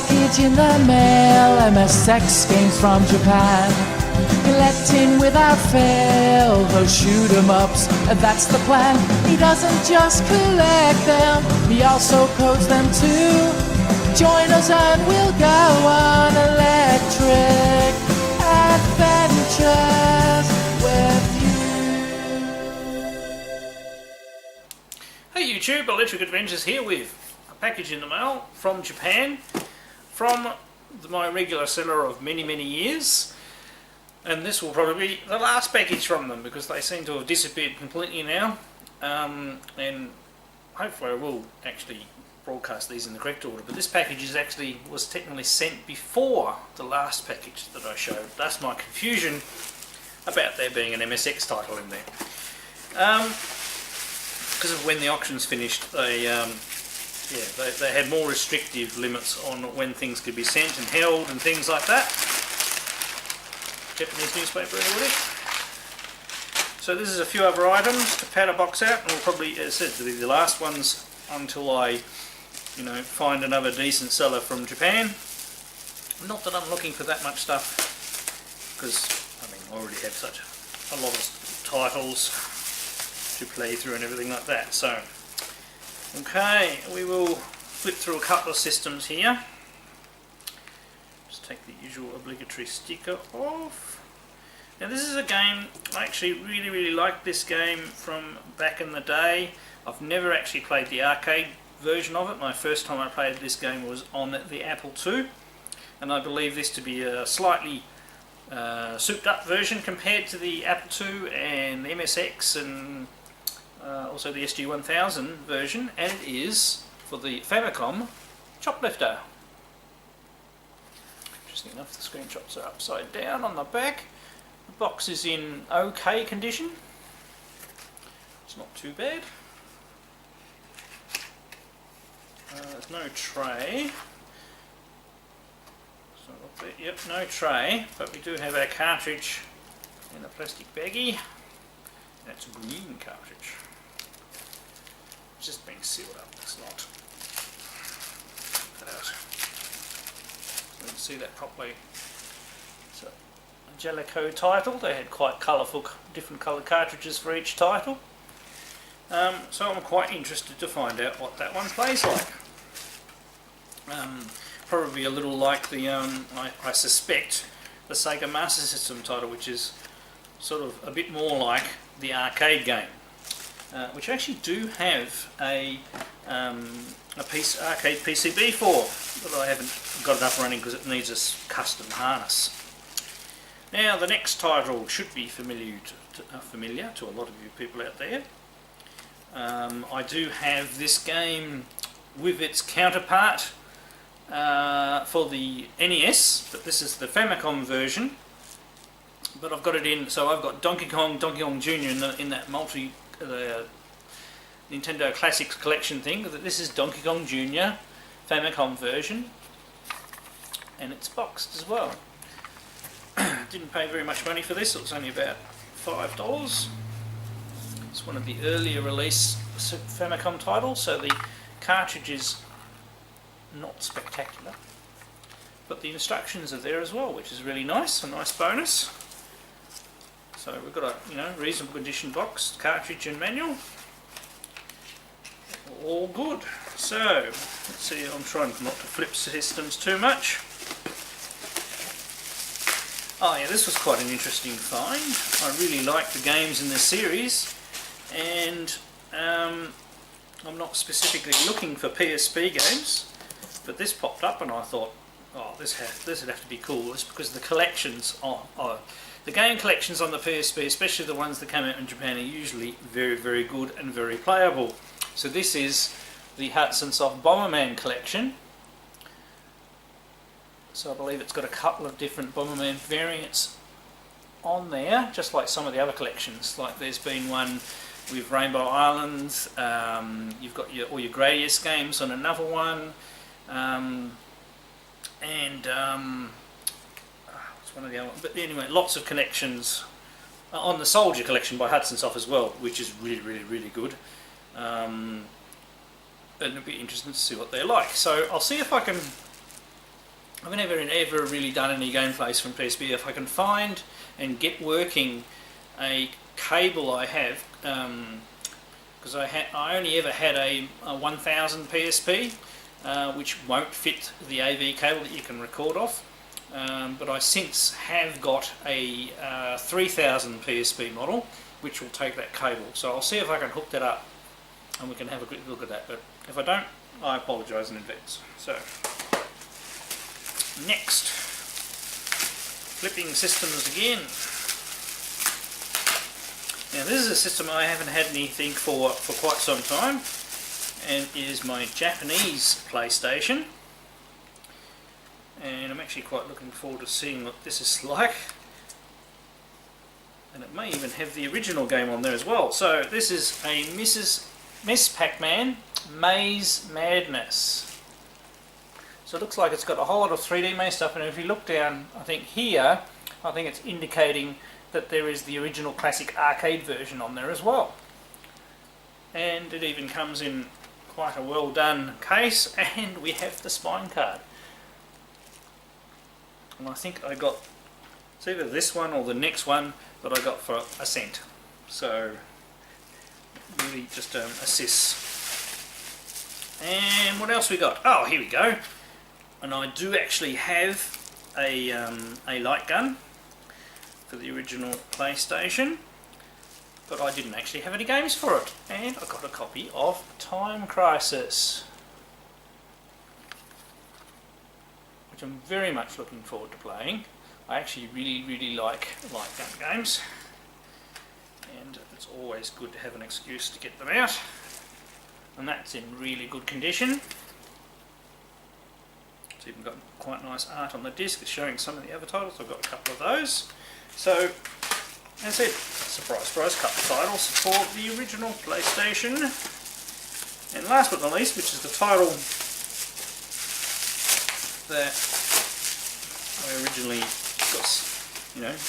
package in the mail, MSX games from Japan. Collect in without fail, those shoot 'em ups, and that's the plan. He doesn't just collect them, he also codes them too. Join us and we'll go on electric adventures with you. Hey YouTube, Electric Adventures here with a package in the mail from Japan, from my regular seller of many years. And this will probably be the last package from them because they seem to have disappeared completely now. And hopefully I will actually broadcast these in the correct order. But this package was technically sent before the last package that I showed. That's my confusion about there being an MSX title in there. Because of when the auctions finished, they had more restrictive limits on when things could be sent and held and things like that. Japanese newspaper, anybody? So this is a few other items to pad a box out, and will probably, as I said, be the last ones until I, find another decent seller from Japan. Not that I'm looking for that much stuff, because I already have such a lot of titles to play through and everything like that. So, okay, we will flip through a couple of systems here. Take the usual obligatory sticker off. Now this is a game, I actually really liked this game from back in the day. I've never actually played the arcade version of it. My first time I played this game was on the Apple II, and I believe this to be a slightly souped up version compared to the Apple II and the MSX and also the SG-1000 version, and it is for the Famicom Choplifter. Interesting enough, the screenshots are upside down on the back. The box is in okay condition. It's not too bad. There's no tray. So yep, no tray, but we do have our cartridge in a plastic baggie. That's a green cartridge. It's just been sealed up. It's not. Put that out. You can see that properly. So, a Jellicoe title. They had quite colourful, different coloured cartridges for each title. So I'm quite interested to find out what that one plays like. Probably a little like the, I suspect, the Sega Master System title, which is sort of a bit more like the arcade game, which I actually do have a arcade PCB for, but I haven't got it up running because it needs a custom harness. Now the next title should be familiar to a lot of you people out there. I do have this game with its counterpart for the NES, but this is the Famicom version. But I've got it in, so I've got Donkey Kong Jr. in that Nintendo Classics collection thing. This is Donkey Kong Jr. Famicom version, and it's boxed as well. Didn't pay very much money for this. It was only about $5. It's one of the earlier release Famicom titles, so the cartridge is not spectacular, but the instructions are there as well, which is really nice, a nice bonus. So we've got a reasonable condition box, cartridge and manual, all good. So let's see, I'm trying not to flip systems too much. Oh yeah, this was quite an interesting find. I really like the games in this series, and I'm not specifically looking for PSP games, but this popped up and I thought, oh, this would have to be cool. It's because the collections the game collections on the PSP, especially the ones that come out in Japan, are usually very good and very playable. So this is the Hudson Soft Bomberman collection. So I believe it's got a couple of different Bomberman variants on there, just like some of the other collections. Like there's been one with Rainbow Island, you've got all your Gradius games on another one, what's one of the other ones? But anyway, lots of connections on the Soldier collection by Hudson Soft as well, which is really good. And it'll be interesting to see what they're like. So I'll see if I can I've never ever really done any gameplays from PSP. If I can find and get working a cable I have, because I only ever had a 1000 PSP, which won't fit the AV cable that you can record off. But I since have got a 3000 PSP model, which will take that cable. So I'll see if I can hook that up, and we can have a quick look at that. But if I don't, I apologise in advance. So next, flipping systems again. Now this is a system I haven't had anything for quite some time, and is my Japanese PlayStation. And I'm actually quite looking forward to seeing what this is like. And it may even have the original game on there as well. So this is a Miss Pacman Maze Madness. So it looks like it's got a whole lot of 3D Maze stuff, and if you look down, I think here, I think it's indicating that there is the original classic arcade version on there as well. And it even comes in quite a well done case, and we have the spine card. And I think I got, it's either this one or the next one that I got for a cent. So really just assists. And what else we got? Oh, here we go. And I do actually have a light gun for the original PlayStation, but I didn't actually have any games for it. And I got a copy of Time Crisis, which I'm very much looking forward to playing. I actually really like light gun games, and it's always good to have an excuse to get them out. And that's in really good condition. It's even got quite nice art on the disc. It's showing some of the other titles. I've got a couple of those. So, as I said, surprise, surprise, couple of titles for the original PlayStation. And last but not least, which is the title that I originally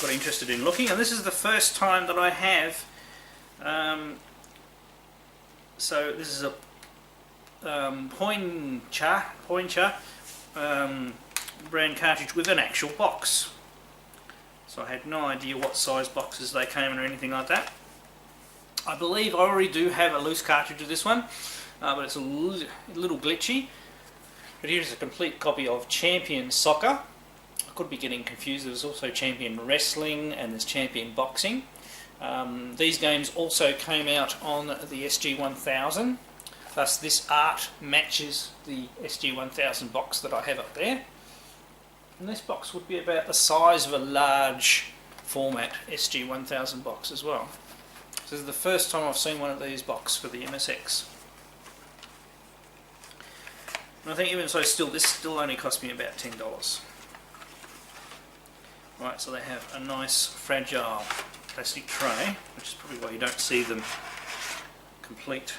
got interested in looking, and this is the first time that I have. So this is a Pointer brand cartridge with an actual box. So I had no idea what size boxes they came in or anything like that. I believe I already do have a loose cartridge of this one, but it's a little glitchy. But here's a complete copy of Champion Soccer. I could be getting confused. There's also Champion Wrestling and there's Champion Boxing. These games also came out on the SG-1000. Thus this art matches the SG-1000 box that I have up there. And this box would be about the size of a large format SG-1000 box as well. So this is the first time I've seen one of these boxes for the MSX. And I think even so still, this still only cost me about $10. Right, so they have a nice fragile plastic tray, which is probably why you don't see them complete.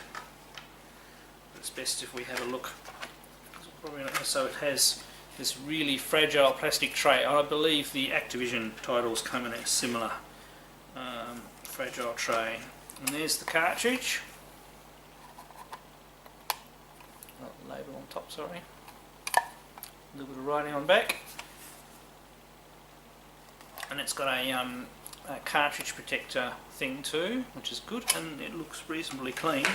But it's best if we have a look. So it has this really fragile plastic tray. I believe the Activision titles come in a similar fragile tray. And there's the cartridge. Not the label on top, sorry. A little bit of writing on back. And it's got a cartridge protector thing too, which is good, and it looks reasonably clean.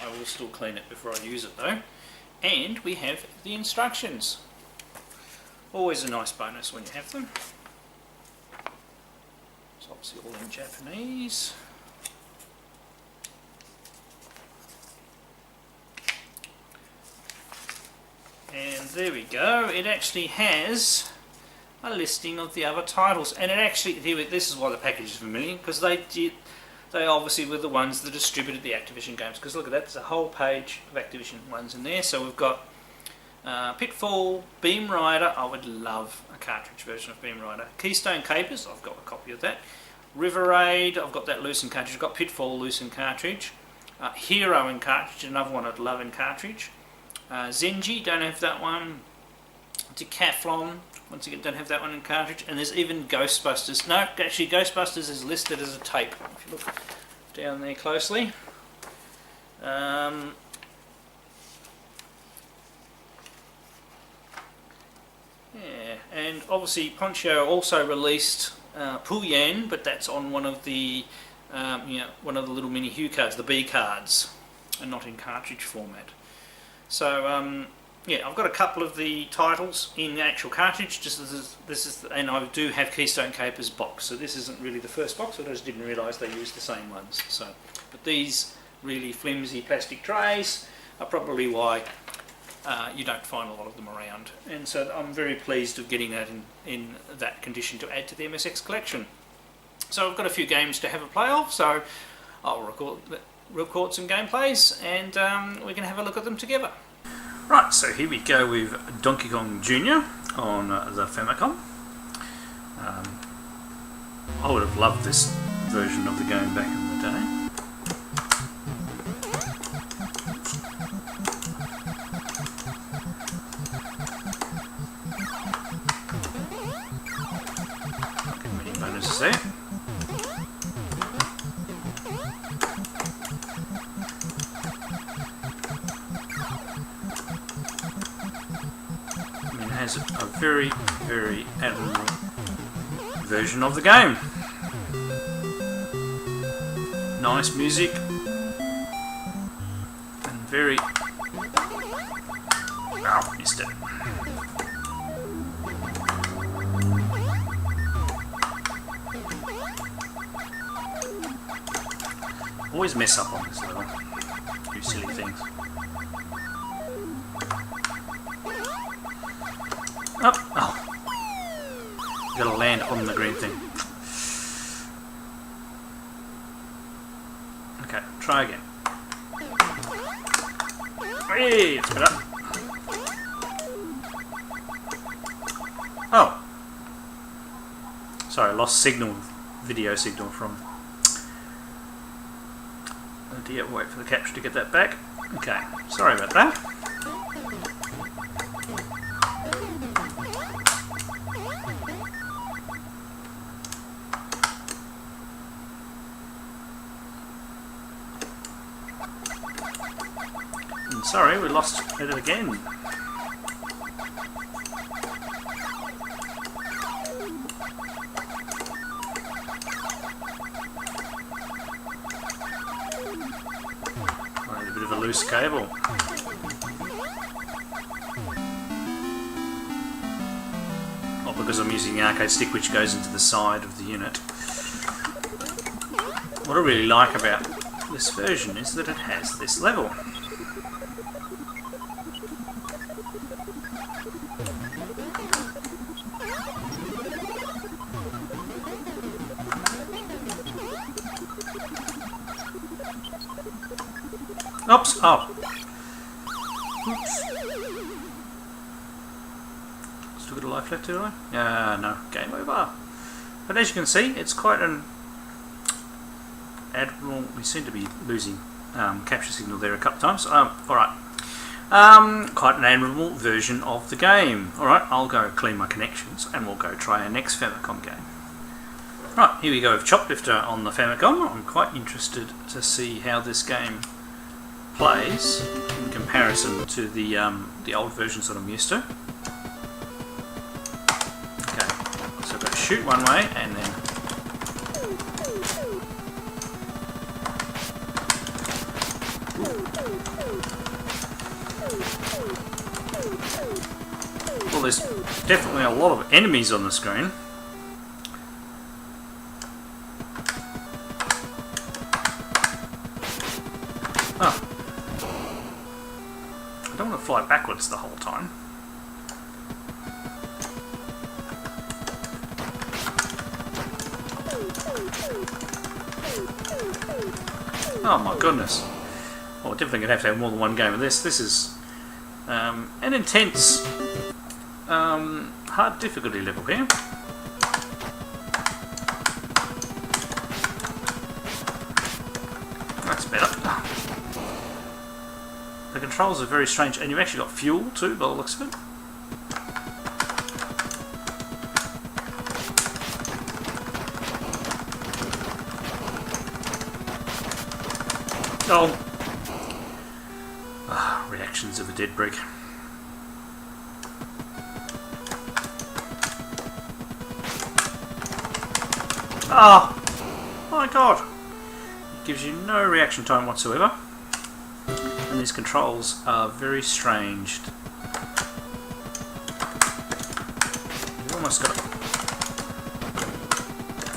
I will still clean it before I use it though. And we have the instructions. Always a nice bonus when you have them. It's obviously all in Japanese. And there we go. It actually has a listing of the other titles, and it actually, this is why the package is familiar, because they obviously were the ones that distributed the Activision games. Because look at that, there's a whole page of Activision ones in there. So we've got Pitfall, Beam Rider. I would love a cartridge version of Beam Rider. Keystone Capers, I've got a copy of that. River Raid, I've got that loose in cartridge. I've got Pitfall loose in cartridge. Hero in cartridge, another one I'd love in cartridge. Zenji, don't have that one. Decathlon, once again, don't have that one in cartridge. And there's even Ghostbusters. No, actually Ghostbusters is listed as a tape, if you look down there closely. Yeah, and obviously Poncho also released Puyan, but that's on one of the one of the little mini Hue cards, the B cards, and not in cartridge format. So yeah, I've got a couple of the titles in the actual cartridge. And I do have Keystone Caper's box. So this isn't really the first box. I just didn't realise they used the same ones. So, but these really flimsy plastic trays are probably why you don't find a lot of them around. And so I'm very pleased of getting that in that condition to add to the MSX collection. So I've got a few games to have a play of. So I'll record some gameplays and we can have a look at them together. Right, so here we go with Donkey Kong Jr. on the Famicom. I would have loved this version of the game back in the day. Many bonuses there. Has a very, very admirable version of the game. Nice music and very... Oh, missed it. Always mess up on this level. Do silly things. Up. Oh. Gotta land on the green thing. Okay, try again. Hey, it's better. Oh. Sorry, lost signal, video signal from... Oh dear, wait for the capture to get that back. Okay, sorry about that. Sorry, we lost it again. A bit of a loose cable. Or because I'm using the arcade stick which goes into the side of the unit. What I really like about this version is that it has this level. Oops! Oh. Oops. Still got a life left, do I? No. Game over. But as you can see, it's quite an admirable... We seem to be losing capture signal there a couple of times. Alright. Quite an admirable version of the game. Alright, I'll go clean my connections and we'll go try our next Famicom game. Right, here we go with Choplifter on the Famicom. I'm quite interested to see how this game plays in comparison to the old versions that I'm used to. Okay, so I've got to shoot one way and then well, there's definitely a lot of enemies on the screen. Oh. I don't want to fly backwards the whole time. Oh my goodness. Well, definitely going to have more than one game of this. This is an intense, hard difficulty level here. That's better. The controls are very strange, and you've actually got fuel too, by the looks of it. Oh! Reactions of a dead brick. Oh my god! It gives you no reaction time whatsoever. And these controls are very strange. You've almost got it.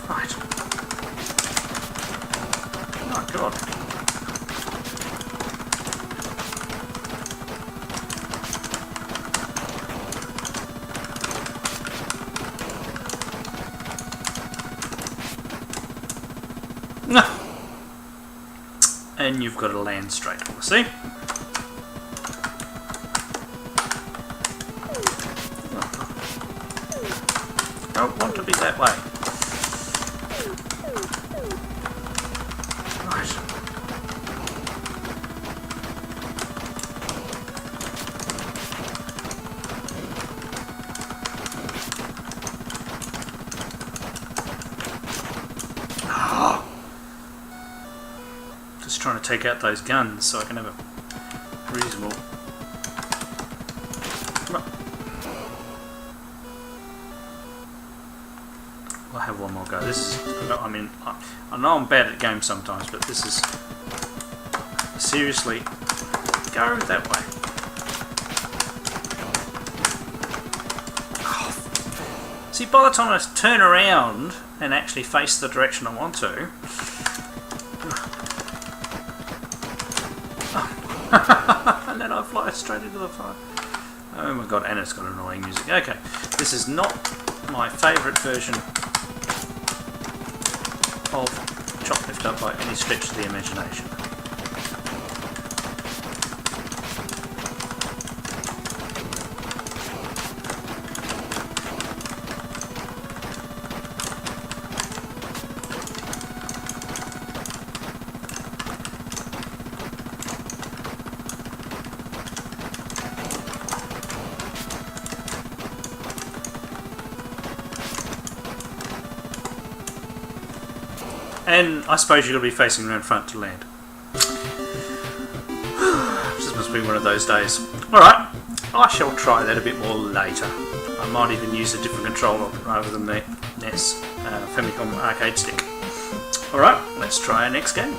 Right. Oh god. No. And you've got to land straight, see? Don't want to be that way. Right. Just trying to take out those guns so I can have a reasonable... I'll have one more go. This is... I mean, I know I'm bad at games sometimes, but this is... Seriously, go that way. Oh. See, by the time I turn around and actually face the direction I want to... and then I fly straight into the fire. Oh my god, and it's got annoying music. Okay, this is not my favourite version of Choplifter by any stretch of the imagination. And I suppose you've got to be facing around front to land. This must be one of those days. Alright, I shall try that a bit more later. I might even use a different controller rather than the NES Famicom arcade stick. Alright, let's try our next game.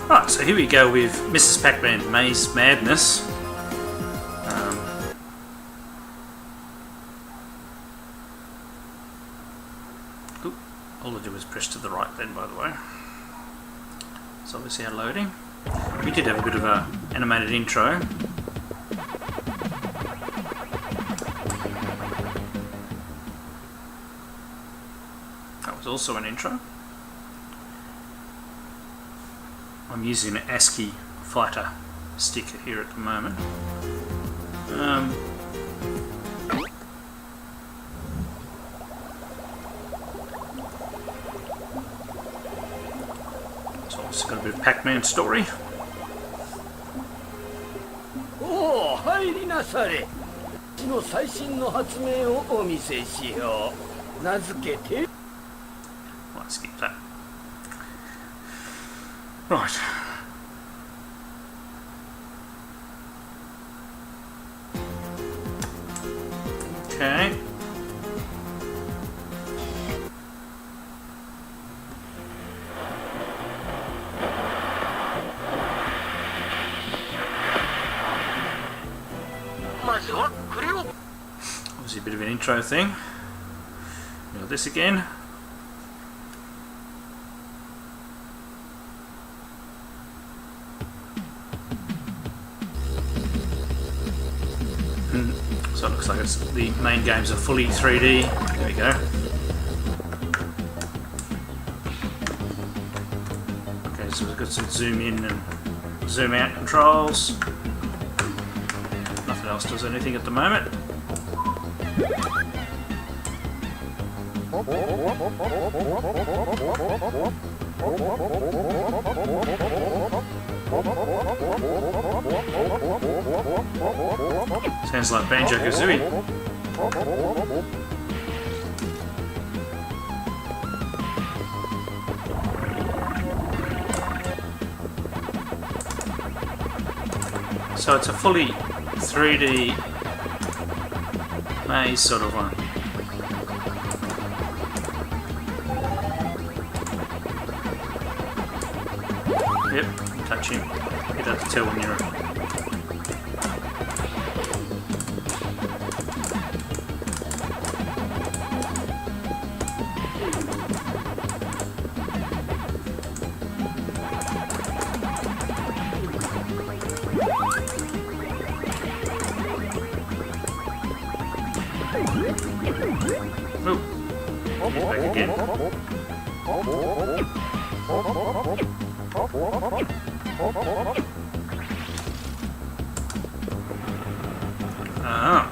Right, so here we go with Mrs. Pacman Maze Madness. All I do is press to the right then, by the way. It's obviously unloading. We did have a bit of an animated intro. That was also an intro. I'm using an ASCII fighter sticker here at the moment. It's got a bit of Pacman story. Oh, 入りなされ。の最新の発明をお見せしよう。名付けて。Let's skip that. Right. Okay. Obviously a bit of an intro thing. We got this again. So it looks like it's, the main games are fully 3D. There we go. Okay, so we've got some zoom in and zoom out controls. Nothing else does anything at the moment. Sounds like Banjo-Kazooie. So it's a fully 3D maze sort of one. Yep, touch him. You'd have to tell when you're... Oh, he's back again. Ah.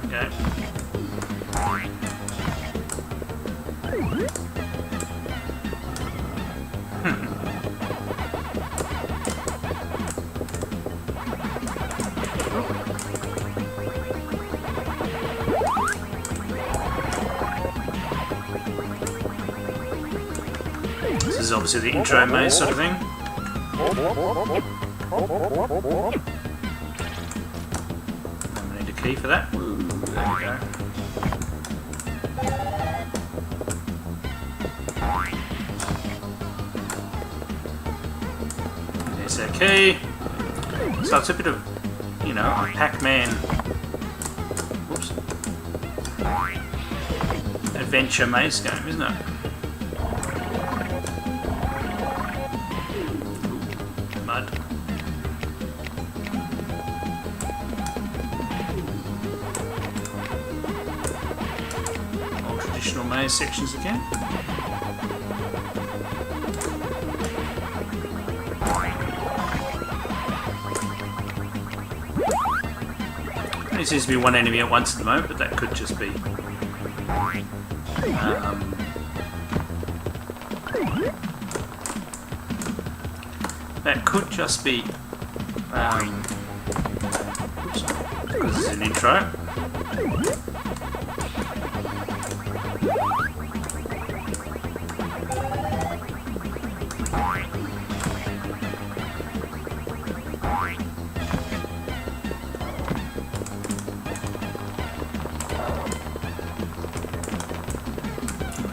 Okay. This is obviously the intro maze sort of thing. I'm gonna need a key for that. Ooh, there we go. There's our key. So it's a bit of, you know, a Pacman, whoops, adventure maze game, isn't it? Mud. All traditional maze sections again. There seems to be one enemy at once at the moment, but that could just be oops, because it's an intro.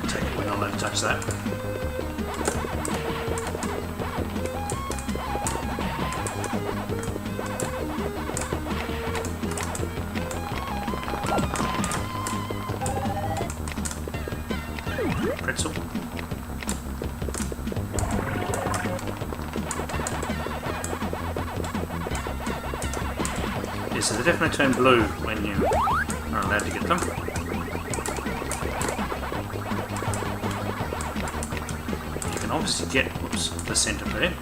Take it, we're not allowed to touch that. Pretzel. Yes, so they definitely turn blue when you are allowed to get them. You can obviously get, whoops, the centipede.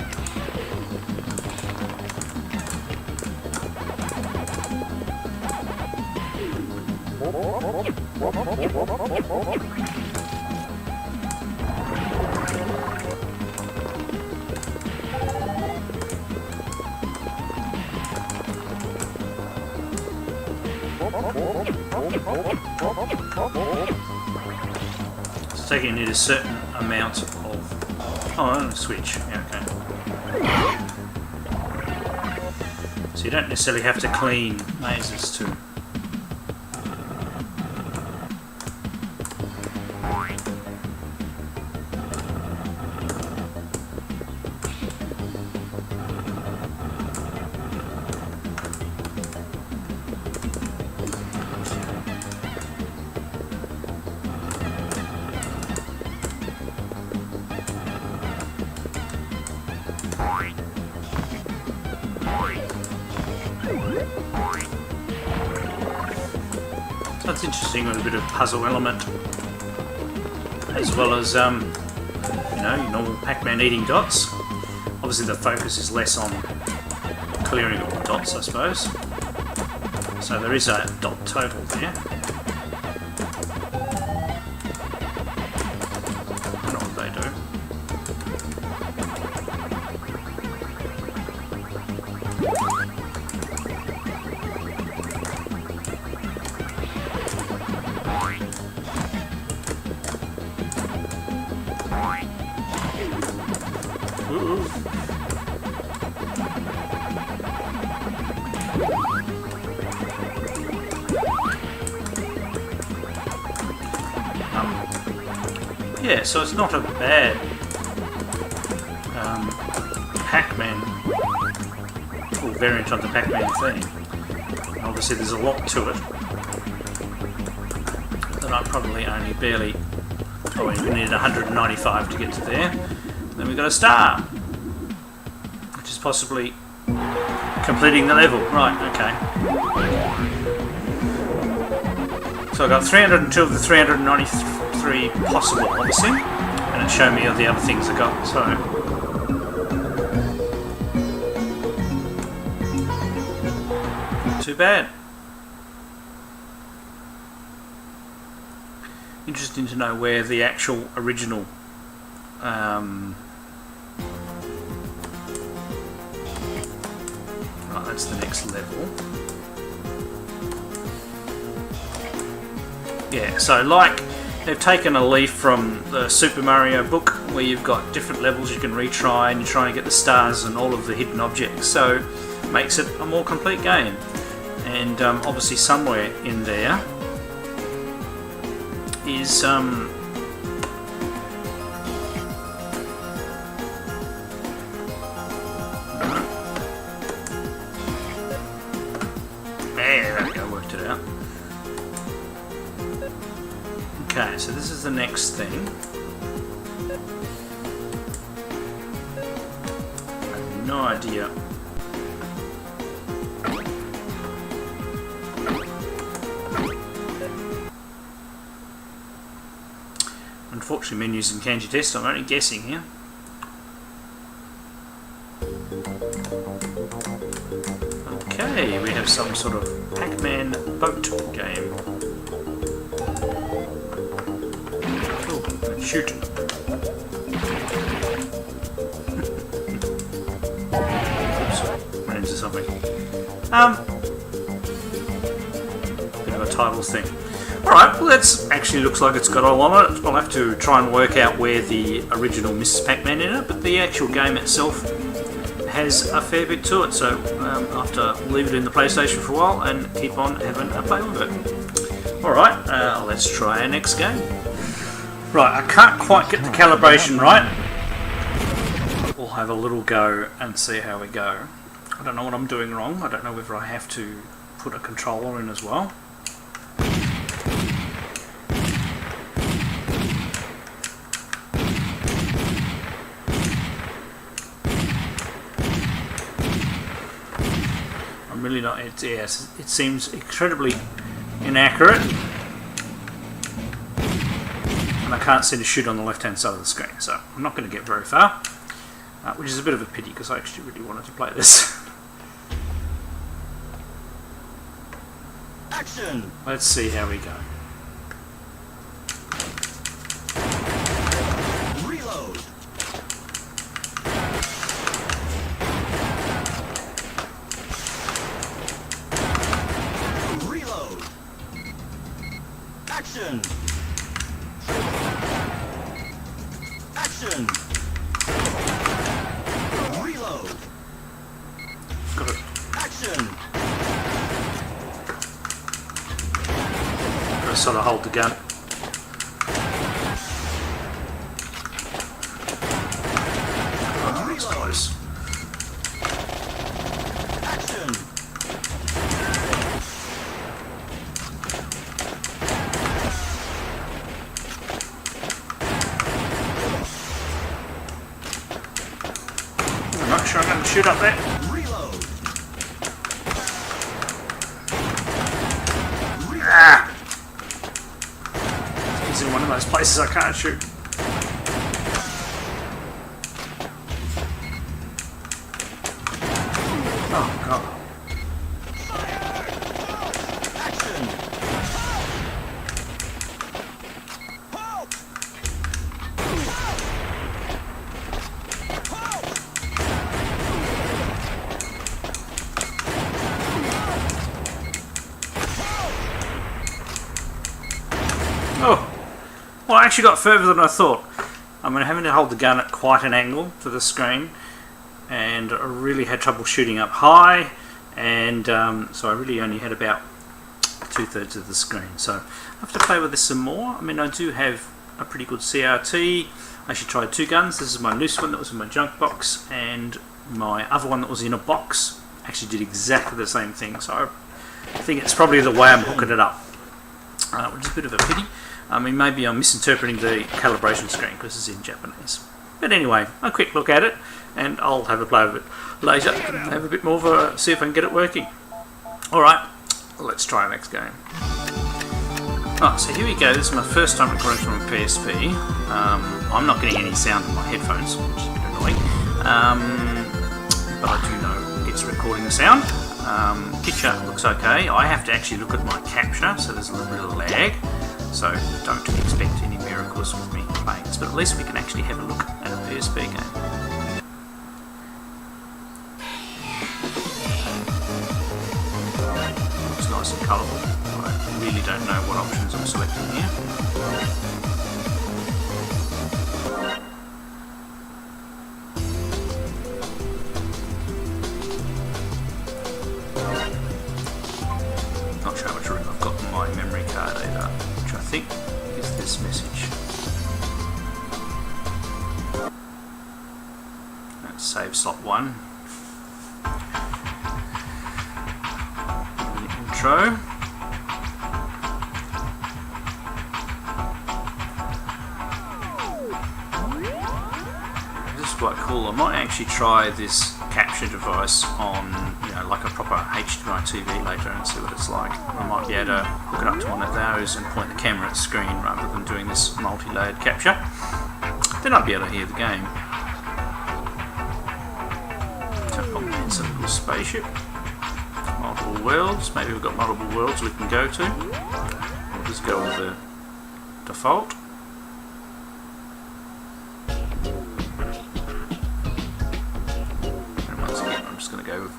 It's taking you need a certain amount of... Oh, and a switch. Yeah, okay. So you don't necessarily have to clean mazes to... So that's interesting with a bit of puzzle element, as well as, you know, your normal Pacman eating dots. Obviously the focus is less on clearing all the dots, I suppose. So there is a dot total there. I don't know what they do. Yeah, so it's not a bad Pacman, or variant of the Pacman theme. Obviously there's a lot to it that I probably only barely, oh, we needed 195 to get to there. Then we got a star, which is possibly completing the level. Right, okay. So I got 302 of the 393 possible, obviously, and it showed me all the other things I got, so. Not too bad. Interesting to know where the actual original right, that's the next level. Yeah, so like they've taken a leaf from the Super Mario book where you've got different levels you can retry and you're trying to get the stars and all of the hidden objects, so it makes it a more complete game. And obviously somewhere in there is there we go, worked it out. Okay, so this is the next thing. I have no idea. Unfortunately, menus in Kanji Test, I'm only guessing here. Okay, we have some sort of Pacman boat game. Oh, let's shoot. Oops, ran into something. Bit of a titles thing. Alright, well that actually looks like it's got all on it. I'll have to try and work out where the original Mrs. Pacman in it, but the actual game itself has a fair bit to it, so I'll have to leave it in the PlayStation for a while and keep on having a play with it. Alright, let's try our next game. Right, I can't quite get the calibration right. We'll have a little go and see how we go. I don't know what I'm doing wrong. I don't know whether I have to put a controller in as well. Really not. It seems incredibly inaccurate, and I can't see the shoot on the left-hand side of the screen, so I'm not going to get very far, which is a bit of a pity because I actually really wanted to play this. Action! Let's see how we go. Reload! Action! Action! Reload! Got it. Action! Gotta sort of hold the gun. Oh, that's close. Action! I'm not sure I'm going to shoot up there. Reload! Ah! It's in one of those places I can't shoot. Oh god. Action! Help! Oh, well, I actually got further than I thought. I'm having to hold the gun at quite an angle to the screen, and I really had trouble shooting up high, and so I really only had about 2/3 of the screen. So I have to play with this some more. I mean, I do have a pretty good CRT. I actually tried two guns. This is my loose one that was in my junk box, and my other one that was in a box actually did exactly the same thing. So I think it's probably the way I'm hooking it up, which is a bit of a pity. I mean, maybe I'm misinterpreting the calibration screen because it's in Japanese. But anyway, a quick look at it, and I'll have a play with it later and have a bit more of a see if I can get it working. Alright, let's try our next game. Oh, so here we go. This is my first time recording from a PSP. I'm not getting any sound in my headphones, which is a bit annoying. But I do know it's recording the sound. Picture looks okay. I have to actually look at my capture, so there's a little bit of lag. So don't expect any miracles with me playing this, but at least we can actually have a look at a PSP game. Looks nice and colourful. I really don't know what options I'm selecting here. Not sure how much room I've got in my memory card either, which I think is this message. Let's save slot 1. The intro. This is quite cool. I might actually try this capture device on, like a proper HDMI TV later and see what it's like. I might be able to hook it up to one of those and point the camera at the screen rather than doing this multi-layered capture. Then I'll be able to hear the game. So it's a little spaceship. Multiple worlds. Maybe we've got multiple worlds we can go to. We'll just go with the default.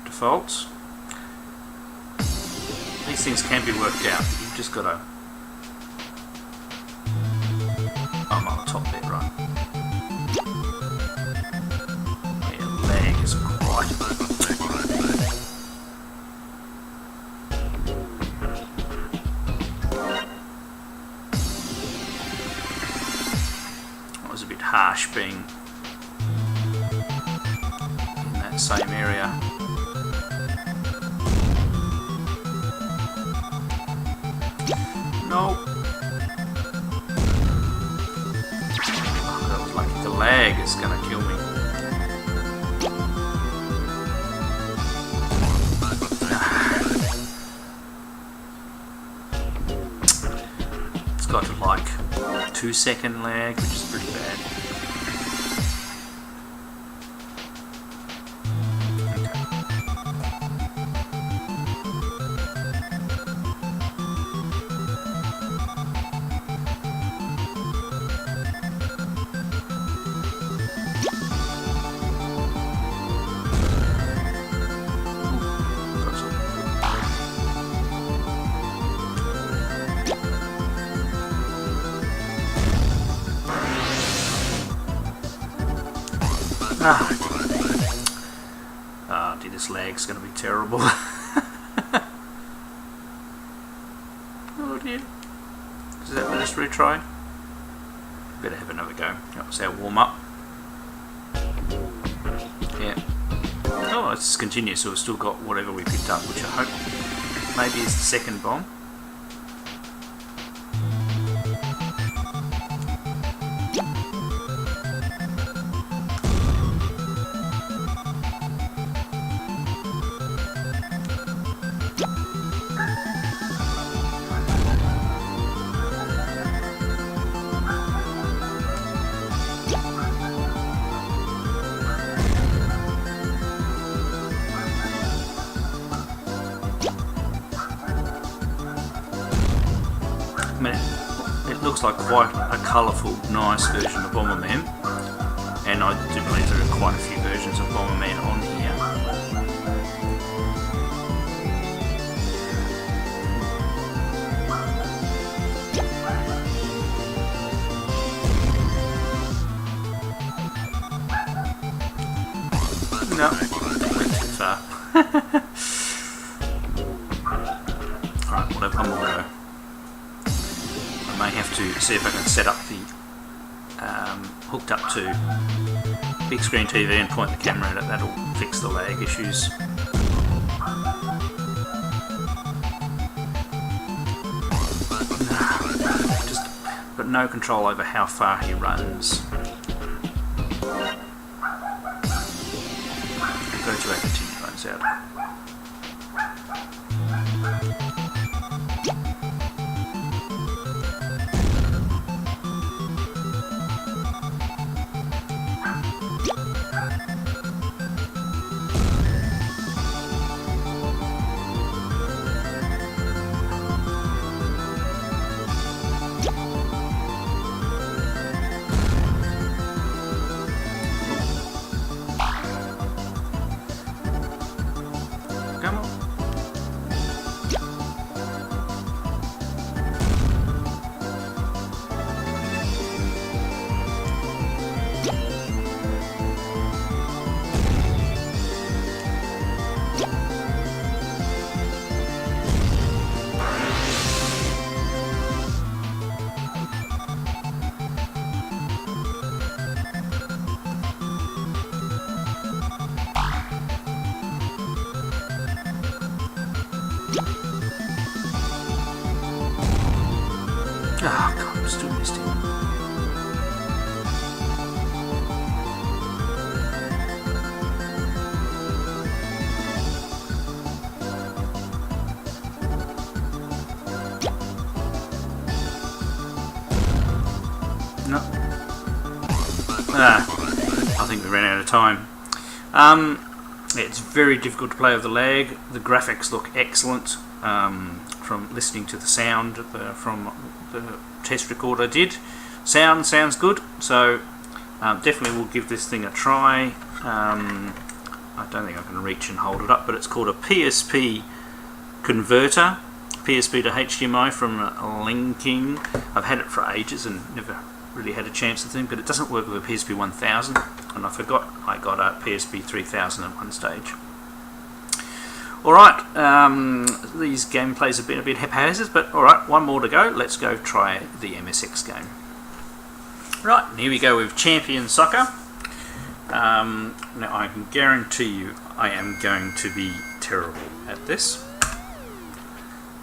Defaults. These things can be worked out. You've just got to. I'm on the top bit, right? Yeah, lag is quite. That was a bit harsh being in that same area. No. Oh, that was lucky. The lag is going to kill me. It's got like 2-second lag, which is pretty bad. Dude, this lag's going to be terrible. Oh dear. Does that let us retry? Better have another go. That was our warm up. Yeah. Oh, it's continuous, so we've still got whatever we picked up, which I hope maybe is the second bomb. It looks like quite a colourful, nice version of Bomberman, and I do believe there are quite a few versions of Bomberman on here. No, went too far. Alright, we'll have one more go. I may have to see if I can set up the hooked up to big screen TV and point the camera at it. That'll fix the lag issues. Just got no control over how far he runs. Go to our continue runs out. Come on. Oh god, I'm still missed him. No. I think we ran out of time. It's very difficult to play with the lag. The graphics look excellent from listening to the sound from the test record I did. Sounds good, so definitely we'll give this thing a try. I don't think I can reach and hold it up, but it's called a PSP converter, PSP to HDMI from Linking. I've had it for ages and never really had a chance to think, but it doesn't work with a PSP 1000, and I forgot I got a PSP 3000 at one stage. Alright, these gameplays have been a bit haphazard, but alright, one more to go. Let's go try the MSX game. Right, here we go with Champion Soccer. Now I can guarantee you I am going to be terrible at this.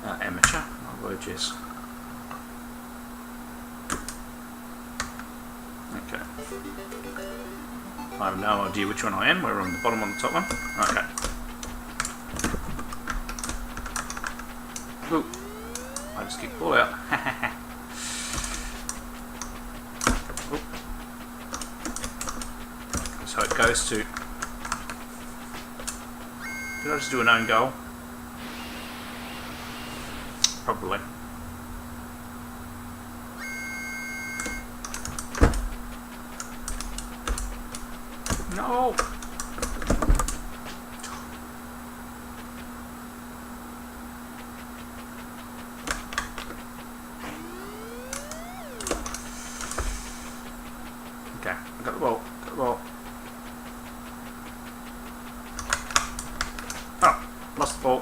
Amateur, my word, yes. Okay. I have no idea which one I am. We're on the bottom, on the top one. Okay. Ooh. I just kicked the ball out. Ooh. So it goes to... Did I just do an own goal? Probably. No! Okay, I got the ball. Oh, lost the ball.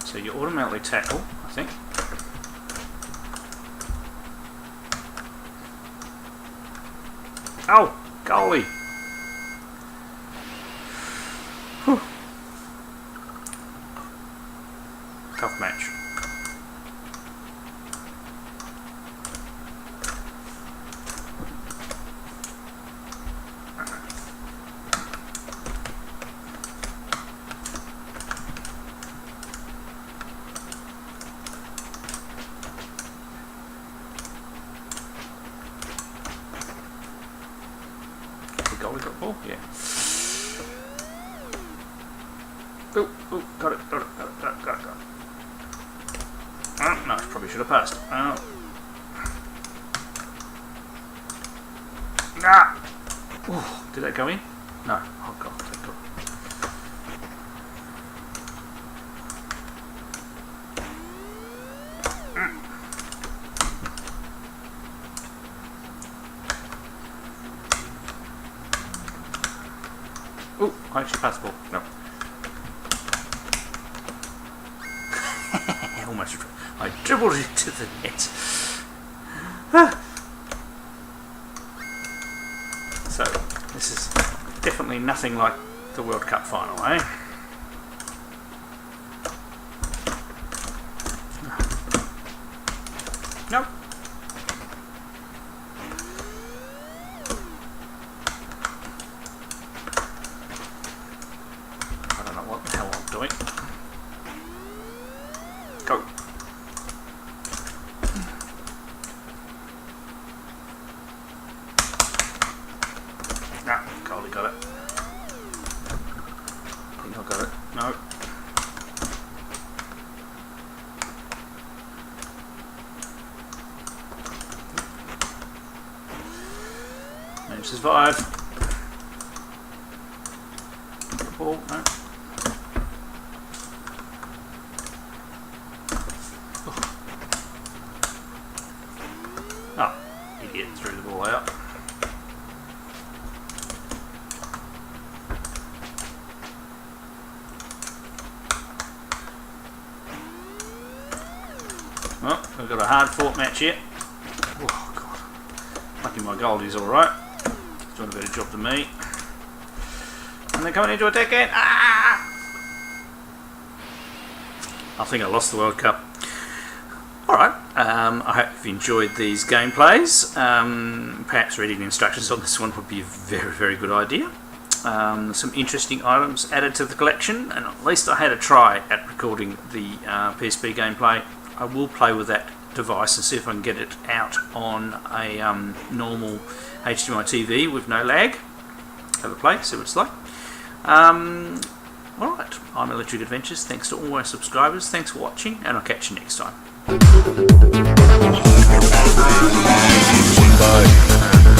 So you automatically tackle, I think. Oh, goalie! Whew. Tough match. Goalie got the ball? Yeah. Oh, got it. Oh, no, I probably should have passed. Oh. Ah! Ooh, did that go in? No. Oh, God. Thank God. Oh, I actually passed the ball. No. I dribbled into the net. So this is definitely nothing like the World Cup final, eh? Nope. I don't know what the hell I'm doing. Go. Ah, Goldie got it. I think I got it. No. Managed to survive. Ball, no. Oh, idiot, threw the ball out. Well, we've got a hard fought match here. Oh god. Lucky my Goldie's alright. He's doing a better job than me. And they're coming into attack again. Ah! I think I lost the World Cup. Alright, I hope you've enjoyed these gameplays. Perhaps reading the instructions on this one would be a very, very good idea. Some interesting items added to the collection, and at least I had a try at recording the PSP gameplay. I will play with that device and see if I can get it out on a normal HDMI TV with no lag. Have a play, see what it's like. Alright, I'm Electric Adventures. Thanks to all my subscribers. Thanks for watching, and I'll catch you next time. Bye.